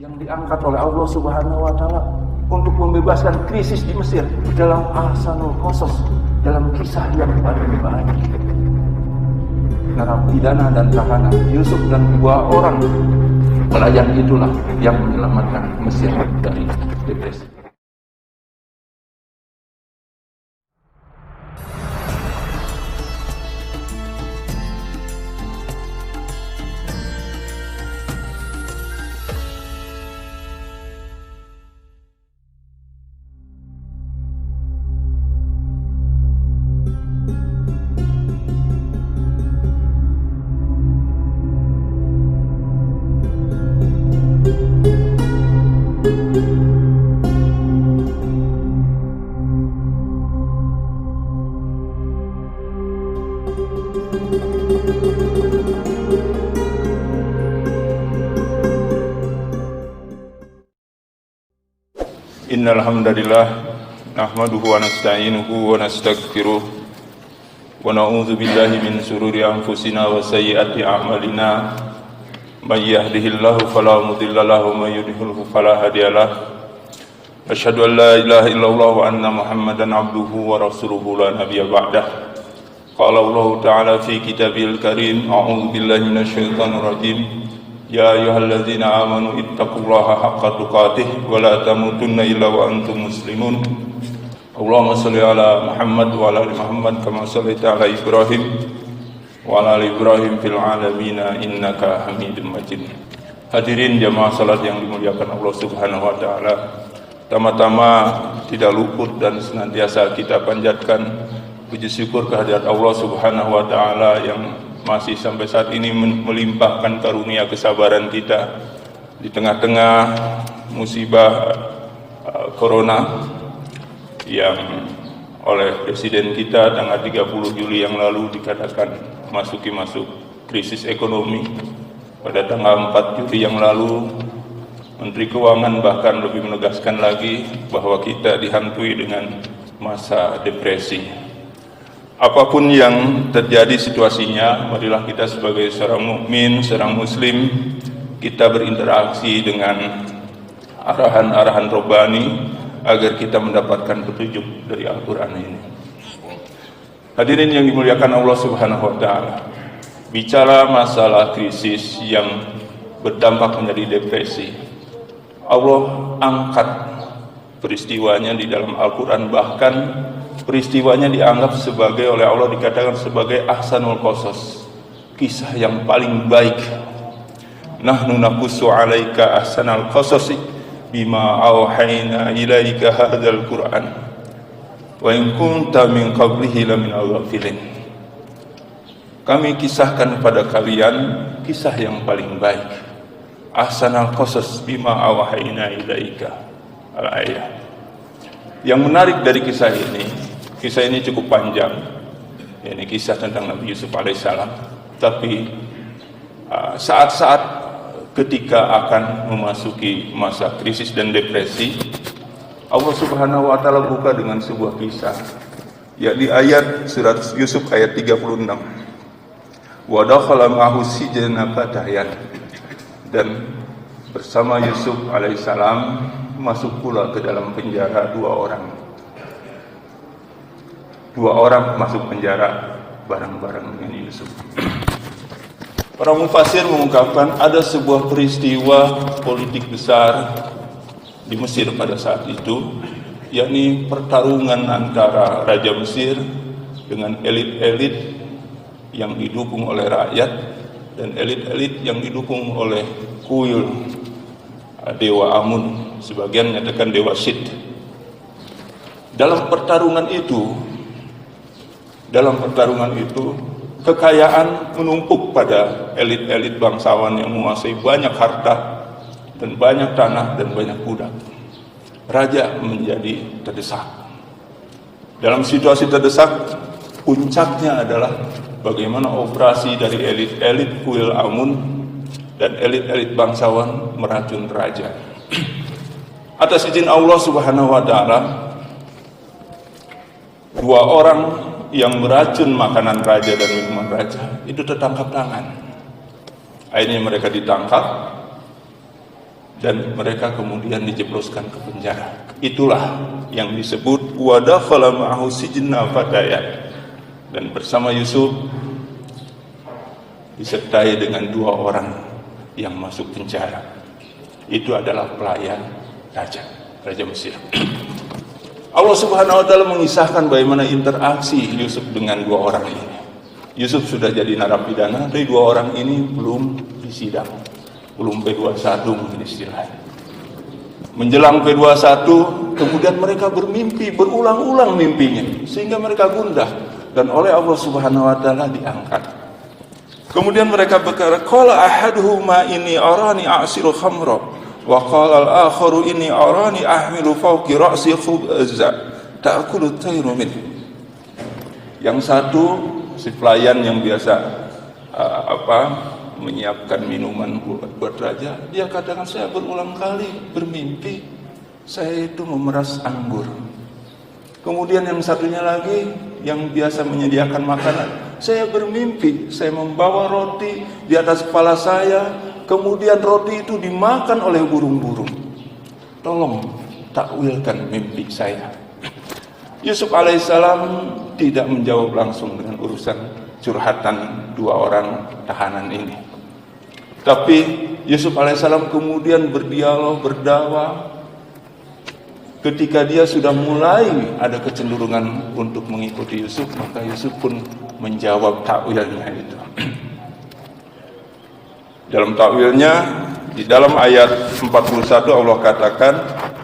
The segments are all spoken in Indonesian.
yang diangkat oleh Allah Subhanahu wa Ta'ala untuk membebaskan krisis di Mesir dalam Ahsanul Qasas, dalam kisah yang paling baik. Narapidana dan tahanan Yusuf dan dua orang pelayan itulah yang menyelamatkan Mesir dari depresi. Innal hamdalillah nahmaduhu wa nasta'inuhu wa nastaghfiruh wa na'udzu billahi min shururi anfusina wa sayyiati a'malina may yahdihillahu fala mudilla lahu wa may yudhlil fala hadiyalah. Asyhadu an la ilaha illallah wa anna Muhammadan abduhu wa rasuluhu la nabiyya ba'dah. Qala Allah ta'ala fi kitabil karim, a'udzu billahi minasyaitonir rajim. Ya ayyuhalladzina amanu ittaqullaha haqqa tuqatih wa la tamutunna illa wa antum muslimun. Allahumma shalli ala Muhammad wa ala ali Muhammad kama shallaita ala Ibrahim wa ala ali Ibrahim fil alamin innaka Hamidum Majid. Hadirin jamaah salat yang dimuliakan Allah Subhanahu wa taala. Tama-tama tidak luput dan senantiasa kita panjatkan puji syukur kehadirat Allah Subhanahu wa taala yang masih sampai saat ini melimpahkan karunia kesabaran kita di tengah-tengah musibah corona yang oleh Presiden kita tanggal 30 Juli yang lalu dikatakan masuk krisis ekonomi. Pada tanggal 4 Juli yang lalu Menteri Keuangan bahkan lebih menegaskan lagi bahwa kita dihantui dengan masa depresi. Apapun yang terjadi situasinya, marilah kita sebagai seorang mukmin, seorang muslim, kita berinteraksi dengan arahan-arahan robbani agar kita mendapatkan petunjuk dari Al-Quran ini. Hadirin yang dimuliakan Allah Subhanahu wa taala. Bicara masalah krisis yang berdampak menjadi depresi, Allah angkat peristiwanya di dalam Al-Quran, bahkan peristiwanya dianggap sebagai oleh Allah dikatakan sebagai ahsanul qasas, kisah yang paling baik. Nahnu naqussu 'alaika ahsanal qasasi bima auhayna ilaika hadzal Qur'an wa in kunta min qablihi laminal ghafilin. Kami kisahkan pada kalian kisah yang paling baik. Ahsanal qasas bima auhayna ilaika al-ayah. Yang menarik dari kisah ini cukup panjang. Ini kisah tentang Nabi Yusuf alaihissalam. Tapi saat-saat ketika akan memasuki masa krisis dan depresi, Allah Subhanahu wa taala buka dengan sebuah kisah, yakni ayat surat Yusuf ayat 36. Wa dakhala ma'ahu sijna fatayan. Dan bersama Yusuf alaihissalam masuk pula ke dalam penjara dua orang masuk penjara bareng-bareng dengan Yusuf. Para mufasir mengungkapkan ada sebuah peristiwa politik besar di Mesir pada saat itu, yakni pertarungan antara Raja Mesir dengan elit-elit yang didukung oleh rakyat dan elit-elit yang didukung oleh kuil Dewa Amun, sebagian menyatakan Dewa Syed. Dalam pertarungan itu kekayaan menumpuk pada elit-elit bangsawan yang menguasai banyak harta dan banyak tanah dan banyak budak. Raja menjadi terdesak. Dalam situasi terdesak, puncaknya adalah bagaimana operasi dari elit-elit kuil Amun dan elit-elit bangsawan meracun raja. Atas izin Allah Subhanahu wa taala, dua orang yang meracun makanan raja dan minuman raja itu tertangkap tangan. Akhirnya mereka ditangkap dan mereka kemudian dijebloskan ke penjara. Itulah yang disebut wa dakhala ma'ahu sijna fatayan. Dan bersama Yusuf disertai dengan 2 orang yang masuk penjara. Itu adalah pelayan Raja Mesir. Allah Subhanahu wa taala mengisahkan bagaimana interaksi Yusuf dengan 2 orang ini. Yusuf sudah jadi narapidana, tapi 2 orang ini belum disidang. Belum P21 mungkin istilahnya. Menjelang P21, kemudian mereka bermimpi, berulang-ulang mimpinya, sehingga mereka gundah, dan oleh Allah Subhanahu wa taala diangkat. Kemudian mereka berkata, qala ahaduhuma inni arani a'siru khamra wa qala al-akharu inni arani ahmilu fawqi ra'si khubza ta'kulu at-tayru min. Yang satu, si pelayan yang biasa menyiapkan minuman buat raja, dia katakan, saya berulang kali bermimpi saya itu memeras anggur. Kemudian yang satunya lagi yang biasa menyediakan makanan, saya bermimpi saya membawa roti di atas kepala saya, kemudian roti itu dimakan oleh burung-burung. Tolong takwilkan mimpi saya. Yusuf alaihissalam tidak menjawab langsung dengan urusan curhatan 2 orang tahanan ini. Tapi Yusuf alaihissalam kemudian berdialog, berdakwah. Ketika dia sudah mulai ada kecenderungan untuk mengikuti Yusuf, maka Yusuf pun menjawab takwilnya itu. Dalam takwilnya, di dalam ayat 41 Allah katakan,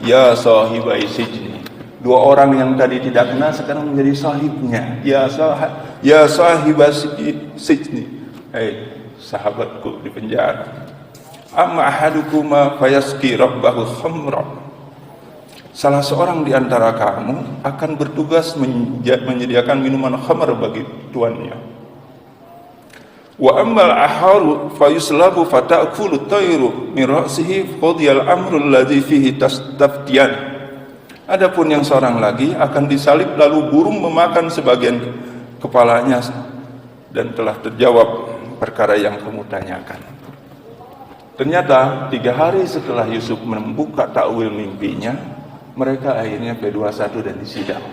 ya sahibai sijni. 2 orang yang tadi tidak kenal sekarang menjadi sahibnya. Ya sahibai sijni. Hei sahabatku di penjara. Amma ahadukuma fayaski rabbahu khamra. Salah seorang di antara kamu akan bertugas menyediakan minuman khamr bagi tuannya. Wa ammal aharu fayuslabu fata'kulu tayru min ra'sihi qadiyal amru alladhi fihi tastaftiyan. Adapun yang seorang lagi akan disalib lalu burung memakan sebagian kepalanya, dan telah terjawab perkara yang kamu tanyakan. Ternyata 3 hari setelah Yusuf membuka takwil mimpinya, mereka akhirnya P21 dan disidang.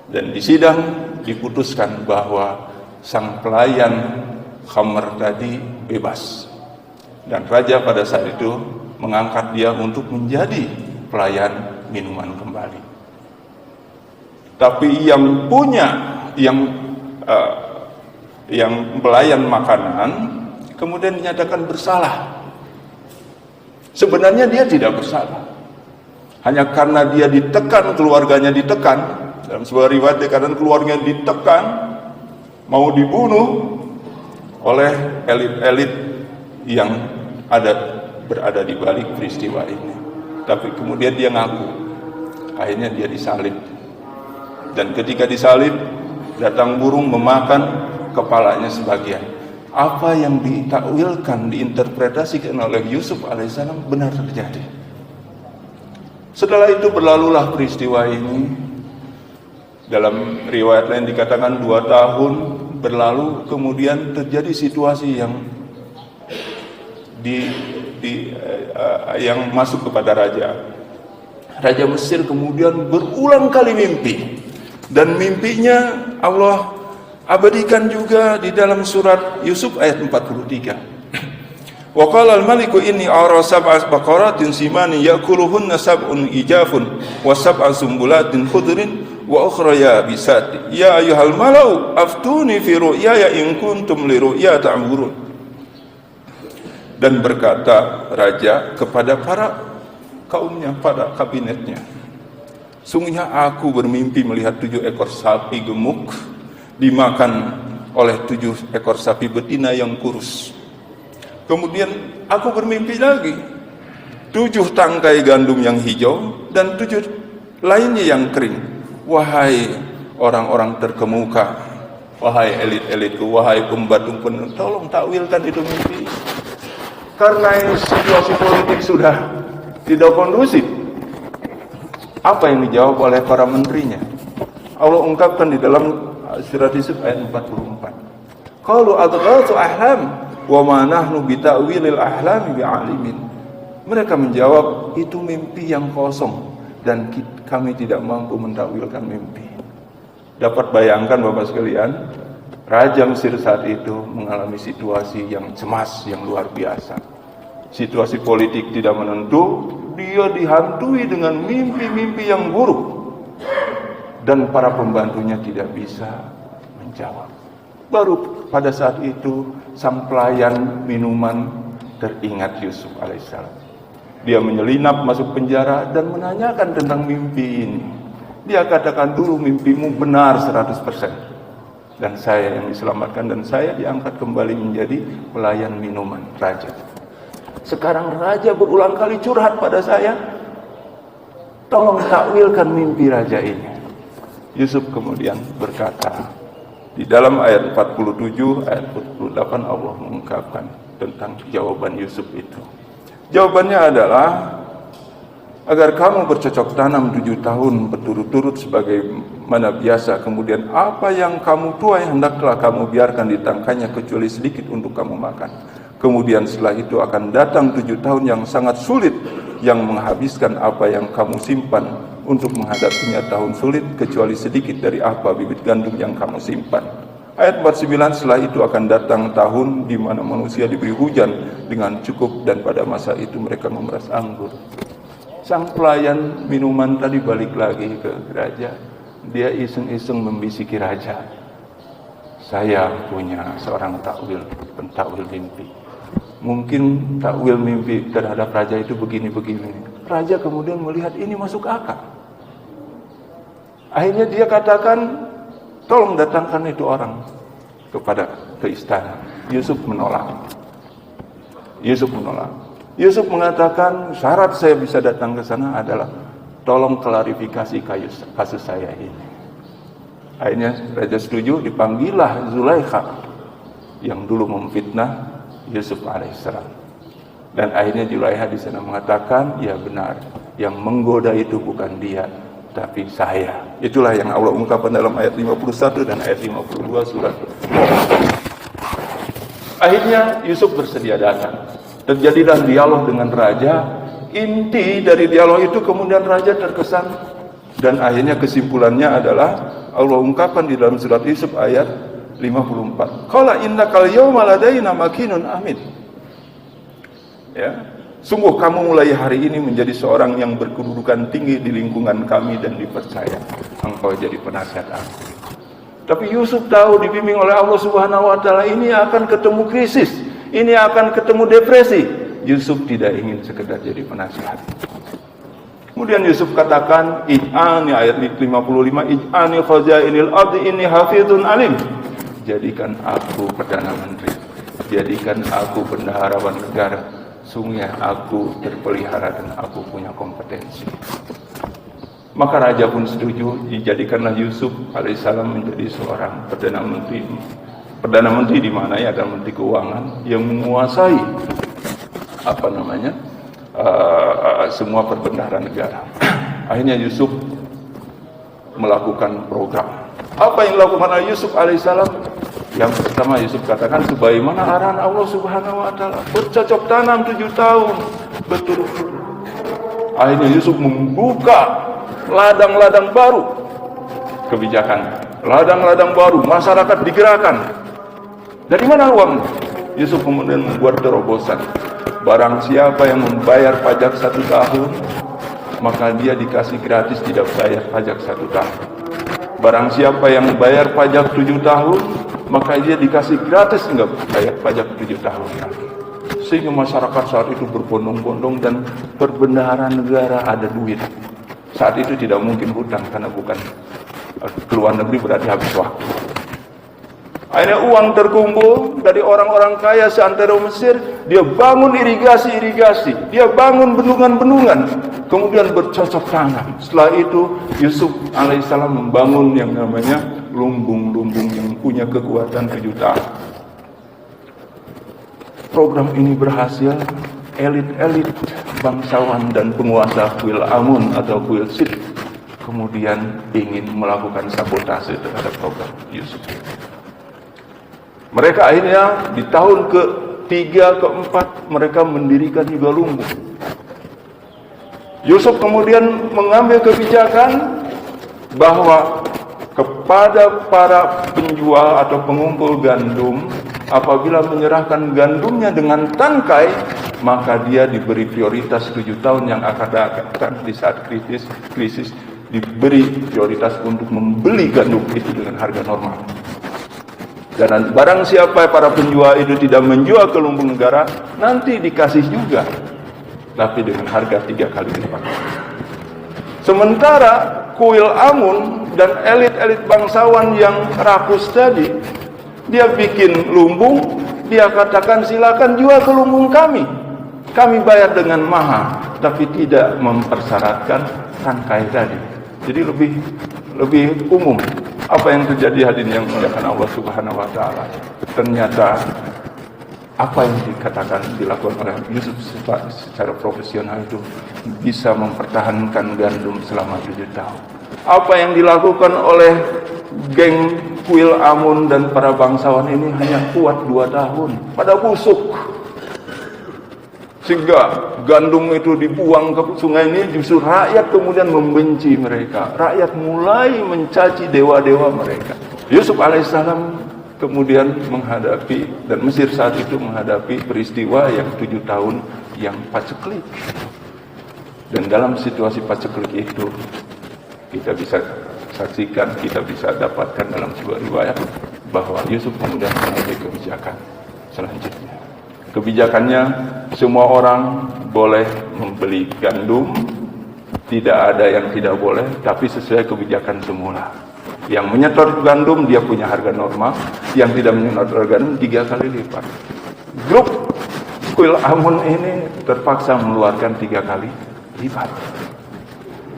Dan disidang diputuskan bahwa sang pelayan khamr tadi bebas. Dan raja pada saat itu mengangkat dia untuk menjadi pelayan minuman kembali. Tapi yang pelayan makanan kemudian dinyatakan bersalah. Sebenarnya dia tidak bersalah. Hanya karena dia ditekan, keluarganya ditekan. Dalam sebuah riwayat dikatakan keluarganya ditekan, mau dibunuh oleh elit-elit yang berada di balik peristiwa ini. Tapi kemudian dia ngaku. Akhirnya dia disalib. Dan ketika disalib, datang burung memakan kepalanya sebagian. Apa yang ditakwilkan, diinterpretasikan oleh Yusuf alaihissalam benar terjadi. Setelah itu berlalulah peristiwa ini. Dalam riwayat lain dikatakan 2 tahun berlalu, kemudian terjadi situasi yang yang masuk kepada Raja Mesir kemudian berulang kali mimpi, dan mimpinya Allah abadikan juga di dalam surat Yusuf ayat 43. Wa qala al-maliku inni ara sab'a baqaratin simani ya'kuluhunna sab'un ijafun wa sab'a sumbulatin khudrin wa ukhra yabisat ya ayyuhal malau aftuni fi ru'yaya in kuntum li ru'ya ta'burun. Dan berkata raja kepada para kaumnya, pada kabinetnya, sungguhnya aku bermimpi melihat 7 ekor sapi gemuk dimakan oleh 7 ekor sapi betina yang kurus. Kemudian aku bermimpi lagi 7 tangkai gandum yang hijau dan 7 lainnya yang kering. Wahai orang-orang terkemuka, wahai elit-elitku, wahai pembantu penuh, tolong takwilkan itu mimpi. Karena ini situasi politik sudah tidak kondusif. Apa yang dijawab oleh para menterinya? Allah ungkapkan di dalam surat Yusuf ayat 44. Qalu adghatsu ahlam wa ma nahnu bita'wilil ahlami bi'alimin. Mereka menjawab, itu mimpi yang kosong dan kami tidak mampu mentakwilkan mimpi. Dapat bayangkan Bapak sekalian, Raja Mesir saat itu mengalami situasi yang cemas, yang luar biasa. Situasi politik tidak menentu, dia dihantui dengan mimpi-mimpi yang buruk. Dan para pembantunya tidak bisa menjawab. Baru pada saat itu sang pelayan minuman teringat Yusuf alaihissalam. Dia menyelinap masuk penjara dan menanyakan tentang mimpi ini. Dia katakan, dulu mimpimu benar 100%. Dan saya yang diselamatkan dan saya diangkat kembali menjadi pelayan minuman raja. Sekarang raja berulang kali curhat pada saya, tolong takwilkan mimpi raja ini. Yusuf kemudian berkata, di dalam ayat 47, ayat 48 Allah mengungkapkan tentang jawaban Yusuf itu. Jawabannya adalah, agar kamu bercocok tanam 7 tahun berturut-turut sebagaimana biasa, kemudian apa yang kamu tuai hendaklah kamu biarkan ditangkainya kecuali sedikit untuk kamu makan. Kemudian setelah itu akan datang 7 tahun yang sangat sulit, yang menghabiskan apa yang kamu simpan untuk menghadapinya tahun sulit, kecuali sedikit dari apa bibit gandum yang kamu simpan. Ayat 49, setelah itu akan datang tahun di mana manusia diberi hujan dengan cukup dan pada masa itu mereka memeras anggur. Sang pelayan minuman tadi balik lagi ke raja. Dia iseng-iseng membisiki raja, saya punya seorang takwil, pentakwil mimpi. Mungkin takwil mimpi terhadap raja itu begini-begini. Raja kemudian melihat ini masuk akal. Akhirnya dia katakan, tolong datangkan itu orang ke istana. Yusuf menolak. Yusuf mengatakan, syarat saya bisa datang ke sana adalah tolong klarifikasi kasus saya ini. Akhirnya raja setuju, dipanggillah Zulaikha yang dulu memfitnah Yusuf alaihissalam. Dan akhirnya Zulaikha di sana mengatakan, ya benar, yang menggoda itu bukan dia, tapi saya. Itulah yang Allah ungkapkan dalam ayat 51 dan ayat 52 surat. Akhirnya Yusuf bersedia datang. Terjadilah dialog dengan raja. Inti dari dialog itu kemudian raja terkesan. Dan akhirnya kesimpulannya adalah Allah ungkapkan di dalam surat Yusuf ayat 54. Qala innakal yawma ladaina makinun amin. Ya. Sungguh kamu mulai hari ini menjadi seorang yang berkedudukan tinggi di lingkungan kami dan dipercaya. Engkau jadi penasihat aku. Tapi Yusuf tahu dibimbing oleh Allah Subhanahu wa taala, ini akan ketemu krisis, ini akan ketemu depresi. Yusuf tidak ingin sekedar jadi penasihat. Kemudian Yusuf katakan, ij'ani, ayat 55, ij'ani khazainil ardi inni hafizun alim. Jadikan aku perdana menteri, jadikan aku bendaharawan negara. Sungguh aku terpelihara dan aku punya kompetensi. Maka raja pun setuju, dijadikanlah Yusuf alaihissalam menjadi seorang perdana menteri. Perdana menteri di mana ya, ada menteri keuangan yang menguasai semua perbendaharaan negara. Akhirnya Yusuf melakukan program. Apa yang dilakukan oleh Yusuf alaihissalam? Yang pertama Yusuf katakan, sebagaimana arahan Allah Subhanahu wa taala, bercocok tanam 7 tahun berturut-turut. Akhirnya Yusuf membuka ladang-ladang baru kebijakan, ladang-ladang baru, masyarakat digerakkan. Dari mana uang? Yusuf kemudian membuat terobosan. Barang siapa yang membayar pajak 1 tahun, maka dia dikasih gratis tidak bayar pajak 1 tahun. Barang siapa yang membayar pajak 7 tahun, maka dia dikasih gratis enggak bayar pajak 7 tahun lagi. Sehingga masyarakat saat itu berbondong-bondong dan perbendaharaan negara ada duit. Saat itu tidak mungkin hutang karena bukan keluar negeri, berarti habis waktu. Akhirnya uang terkumpul dari orang-orang kaya seantero Mesir. Dia bangun irigasi-irigasi, dia bangun bendungan-bendungan, kemudian bercocok tanam. Setelah itu Yusuf alaihissalam membangun yang namanya lumbung-lumbung yang punya kekuatan 7 tahun. Program ini berhasil. Elit-elit bangsawan dan penguasa kuil Amun atau kuil Sid kemudian ingin melakukan sabotase terhadap program Yusuf. Mereka akhirnya di tahun ke-3, ke-4 mereka mendirikan juga lumbung. Yusuf kemudian mengambil kebijakan bahwa kepada para penjual atau pengumpul gandum, apabila menyerahkan gandumnya dengan tangkai, maka dia diberi prioritas 7 tahun yang akan datang di saat krisis diberi prioritas untuk membeli gandum itu dengan harga normal. Dan barang siapa para penjual itu tidak menjual ke lumbung negara, nanti dikasih juga, tapi dengan harga 3 kali lipat. Sementara kuil Amun dan elit-elit bangsawan yang rakus tadi, dia bikin lumbung, dia katakan silakan jual ke lumbung kami bayar dengan mahal, tapi tidak mempersyaratkan tangkai tadi. Jadi lebih umum. Apa yang terjadi hadirin yang dimuliakan Allah Subhanahu wa taala? Ternyata apa yang dikatakan dilakukan oleh Yusuf secara profesional itu bisa mempertahankan gandum selama 7 tahun. Apa yang dilakukan oleh geng kuil Amun dan para bangsawan ini hanya kuat 2 tahun. Pada busuk. Sehingga gandum itu dibuang ke sungai ini, justru rakyat kemudian membenci mereka. Rakyat mulai mencaci dewa-dewa mereka. Yusuf alaihissalam kemudian menghadapi, dan Mesir saat itu menghadapi peristiwa yang 7 tahun yang paceklik. Dan dalam situasi paceklik itu, kita bisa saksikan, kita bisa dapatkan dalam sebuah riwayat bahwa Yusuf kemudian mengambil kebijakan selanjutnya. Kebijakannya, semua orang boleh membeli gandum, tidak ada yang tidak boleh, tapi sesuai kebijakan semula. Yang menyetor gandum dia punya harga normal, yang tidak menyetor gandum 3 kali lipat. Grup kuil Amun ini terpaksa mengeluarkan 3 kali lipat.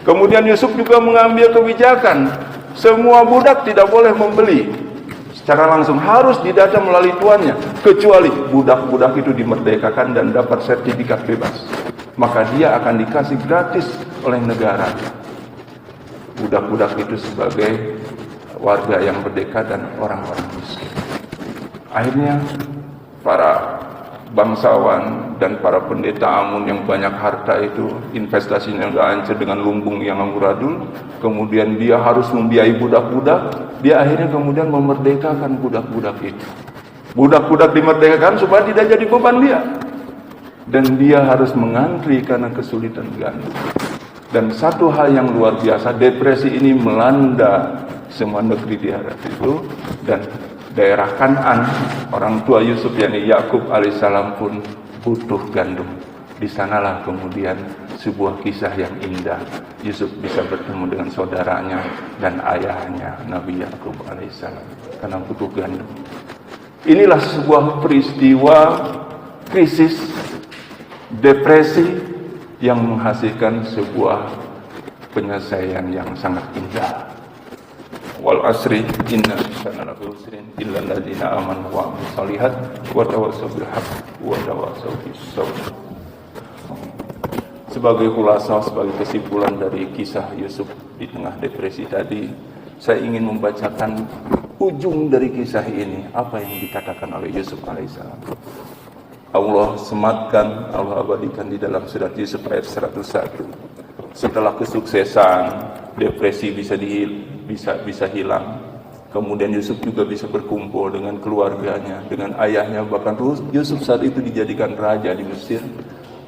Kemudian Yusuf juga mengambil kebijakan, semua budak tidak boleh membeli secara langsung, harus didata melalui tuannya, kecuali budak-budak itu dimerdekakan dan dapat sertifikat bebas, maka dia akan dikasih gratis oleh negara. Budak-budak itu sebagai warga yang merdeka dan orang-orang miskin. Akhirnya para bangsawan dan para pendeta Amun yang banyak harta itu, investasinya udah hancur dengan lumbung yang amburadul, kemudian dia harus membiayai budak-budak, dia akhirnya kemudian memerdekakan budak-budak itu. Budak-budak dimerdekakan supaya tidak jadi beban dia, dan dia harus mengantri karena kesulitan gandum. Dan satu hal yang luar biasa, depresi ini melanda semua negeri di Arab itu, dan daerah Kan'an, orang tua Yusuf yakni Yakub alaihissalam pun butuh gandum. Di sanalah kemudian sebuah kisah yang indah. Yusuf bisa bertemu dengan saudaranya dan ayahnya Nabi Yakub alaihissalam karena butuh gandum. Inilah sebuah peristiwa krisis, depresi yang menghasilkan sebuah penyelesaian yang sangat indah. Wal asri inna insana lafi khusrin illa alladziina aamanu wa 'amilus shalihat wa tawassaw bil haqqi wa tawassaw bis sabr. Sebagai khulasa, sebagai kesimpulan dari kisah Yusuf di tengah depresi tadi, saya ingin membacakan ujung dari kisah ini, apa yang dikatakan oleh Yusuf alaihissalam. Allah sematkan, Allah abadikan di dalam surat Yusuf ayat 101. Setelah kesuksesan, depresi bisa hilang. Kemudian Yusuf juga bisa berkumpul dengan keluarganya, dengan ayahnya. Bahkan Yusuf saat itu dijadikan raja di Mesir.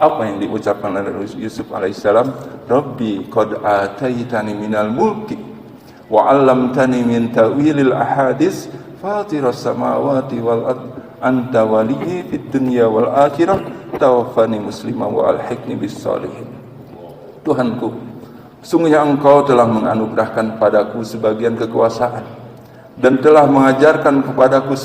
Apa yang diucapkan oleh Yusuf alaihissalam? Rabbi qad ataitani minal mulki wa 'allamtani min ta'wilil ahadits fatiras samawati wal ard anta waliyyi fid dunya wal akhirah tawaffani musliman wa alhiqni bis shalihin. Tuhanku, sungguhnya Engkau telah menganugerahkan padaku sebagian kekuasaan dan telah mengajarkan kepadaku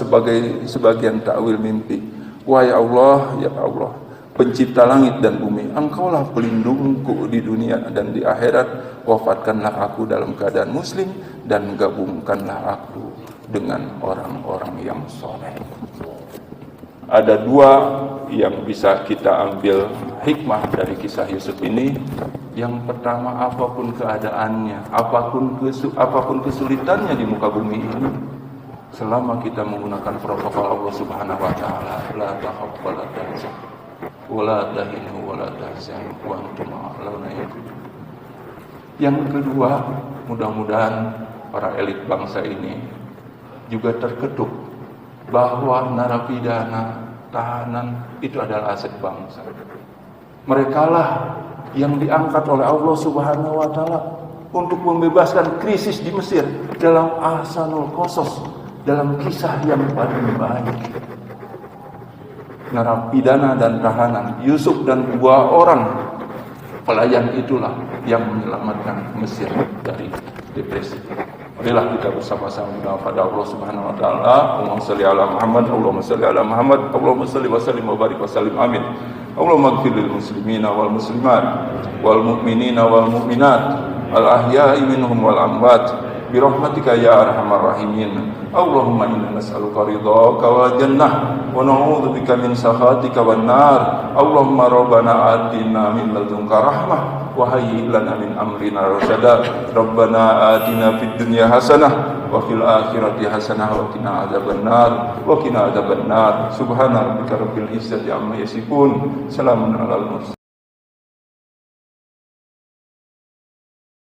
sebagian takwil mimpi. Wahai Allah, ya Allah, pencipta langit dan bumi, Engkaulah pelindungku di dunia dan di akhirat. Wafatkanlah aku dalam keadaan muslim dan gabungkanlah aku dengan orang-orang yang soleh. Ada 2 yang bisa kita ambil hikmah dari kisah Yusuf ini. Yang pertama, apapun keadaannya, apapun kesulitannya di muka bumi ini, selama kita menggunakan protokol Allah Subhanahu wa taala, la takhaf wa la tahzan, wala tahinu wala tahzanu wa antum a'launa. Yang kedua, mudah-mudahan para elit bangsa ini juga terketuk bahwa narapidana, tahanan itu adalah aset bangsa. Merekalah yang diangkat oleh Allah Subhanahu wa taala untuk membebaskan krisis di Mesir dalam Ahsanul Qasas, dalam kisah yang paling baik. Narapidana dan tahanan Yusuf dan 2 orang pelayan itulah yang menyelamatkan Mesir dari depresi. Marilah kita bersama-sama berdoa pada Allah Subhanahu wa taala. Allahumma shalli ala Muhammad, Allahumma shalli ala Muhammad, Allahumma shalli wa sallim wa barik wa sallim. Amin. Allahumma ighfir lil muslimina wal muslimat wal mu'minina wal mu'minat al ahya'i minhum wal amwat bi rahmatika ya arhamar rahimin. Allahumma inna nas'aluka ridhaka wal jannah wa na'udzubika min sakhatika wan nar. Allahumma rabbana atina min ladunka rahmah wa hayyi lana min amrina rasyada. Rabbana atina fid dunya hasanah wa fil akhirati hasanah wa qina adzabannar. Subhana rabbika rabbil izzati amma yasifun. Salamun alal mursalin.